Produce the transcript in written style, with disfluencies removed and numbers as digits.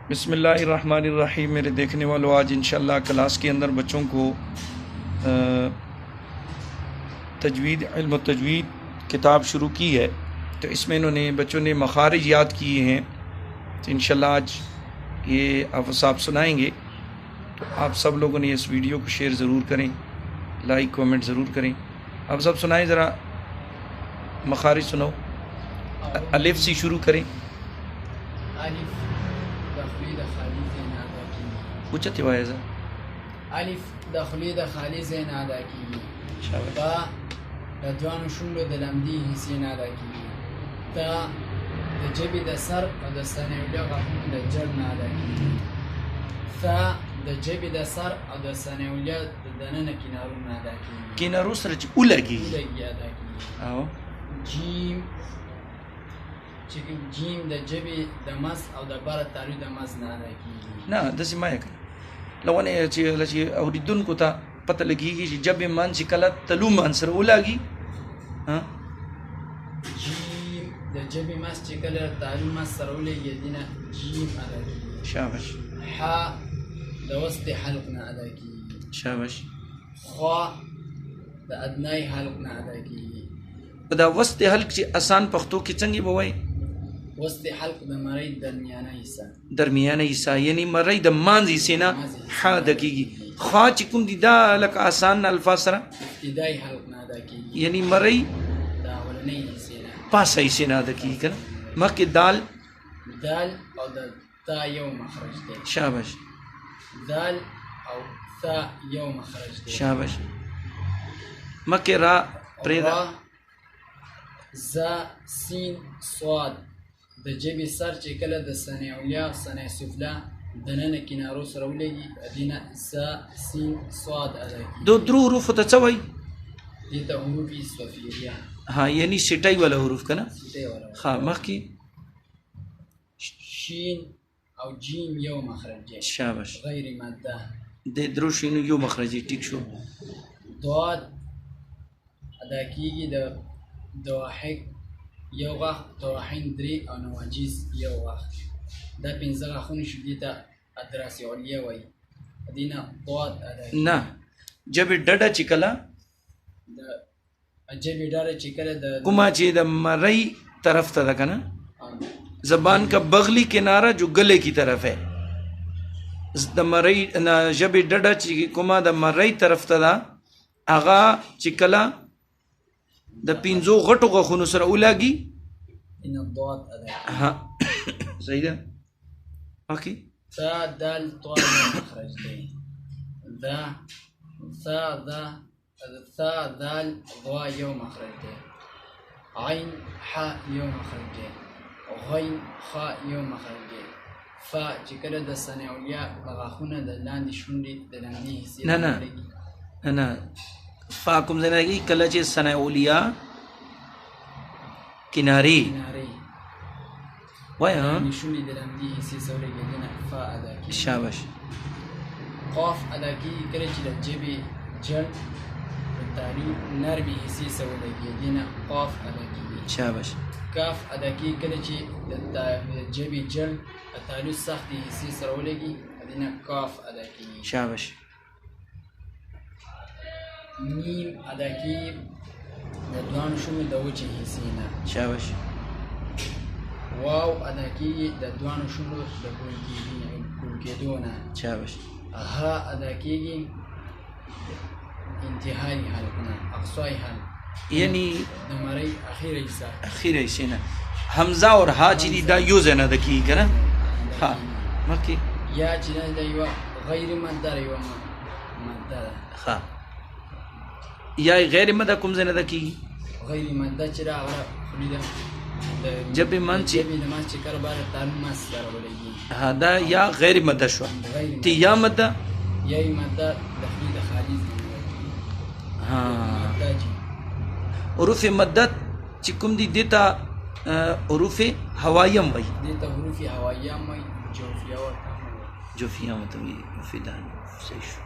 बिस्मिल्लाहिर्रहमानिर्रहीम। मेरे देखने वालों, आज इंशाअल्लाह क्लास के अंदर बच्चों को तजवीद इल्म तजवीद किताब शुरू की है। तो इसमें इन्होंने बच्चों ने मखारिज याद किए हैं। तो इंशाअल्लाह आज ये आप सुनाएंगे। तो आप सब लोगों ने इस वीडियो को शेयर ज़रूर करें, लाइक कमेंट ज़रूर करें। आप सब सुनाएं, ज़रा मखारिज सुनो। अलिफ से शुरू करें। पूछा थे वायज़ा अलिफ दखली दखाली से नादा की बा रजवान शुंडो दलमदी हिस्से नादा की ता जबी द सर और द सने उलगा द जर नादा की सा द जबी द सर और द सने उलगा द दनन किनारू नादा की किनारू सरच उलगी अदा की आओ जीम चिकन जीम द जबी द मस और द बार तारी द मस नादा की ना दसी मायक लवने लची औरिदुन को था पता लगेगी कि जब मान चिकला तलू मानसर उलागी। हाँ जीम द जबी मस चिकला तारी मस सरोले यदिना जीम अदा की शाबाश। हा द वस्ती हलकना अदा की शाबाश। खा द अदनाई हलकना अदा की दा वस्त हल्क ची आसान पख्तो की चंगी बवाई वस्ती हल्क द मरई दरमियाना हिस्सा दरमियाना हिस्सा यानी मरई द मांजी से ना हा दकीगी खा चिकुम दी दा लक आसान अल्फासरा इब्तिदाई हलकना अदा की यानी मरई दा वलनी हिस्से ना पास हिस्से ना दकीगी कर मक्के दाल और द ता यौ मखरज दे शाबाश। दाल और ता यौ मखरज दे शाबाश। मक्के रा प्रेदा za sin swad د جبی سر چې کله د سنه علیا سنه سفلا د نن کینارو سره ولګي ادینا za sin swad ادا کی دو درو حروف ته څوي دي ته حروف صفیریه ها یعنی سټای والا حروف کنا سټه ولا ها مخکی شین او جیم یو مخرج شاباش غیر ماده د درو شینو یو مخرجی ټیک شو. ضاد ادا کیږي د دواحق یو وخت دواحین درې او نواجیز یو وخت دا پنځه غاښونه شو دي ته ادراس علیه وایي ادینا ضاد ادا نه جب ډډه چکلا د جبې ډاره چې کله د کومه چې د مرئی طرف ته ده کنه زبان کا بغلی کنارہ جو گلے کی طرف ہے د مرئی جب ډډه چې کومه د مرئی طرف ته ده اغا چکلا د پینزو غټو غخونو سره اولاږي ان الضاد ادا ها صحیح ده. اوکې تا دال طا مخرج دی دا ثا ذا ثا دال ضا یو مخرج دی عین ح یو مخرج دی غین خا یو مخرج دی فا چې کله د سنه علیا غاښونه د لاندې شونډې د لاندې حصے نه نه فاکم زناگی کلچ سنہ اولیا کناری وای ها نشونی دلمدی حصے سورے گدنا فا ادا کی شاباش. قاف ادا کی کلچ جبی جل تاری نرمی حصے سورے گدنا قاف ادا کی شاباش. کاف ادا کی کلچ جبی جل تاری سختی حصے سورے گدنا کاف ادا کی شاباش. میم ادا کی د دوانو شومې د وچې حصې نه شاباش. واو ادا کی د دوانو شومو د ګول کېدو نه شاباش. ها ادا کیږي انتهایی حلقونه اقصای حل یعنی د مری اخیره حصہ اخیر ایسینا حمزه اور ها چی دا یو زنه د کی کنه ها مکی یا چې نه د یو غیر مدار یو مدار ها یا غیر مده کوم زنه د کی غیر مدار چې راغله خلیده جب منچی جب د منچ کار بار تر مس سره ولګي ها دا یا غیر مده شو تی یا مده یا مدار د خلیده خالص ها مداجی حروف مدت چې کوم دي دیتا حروف هوایم وای دیتا حروف هوایم وای جوفیا ورته جو فيها متوي فدان سيشو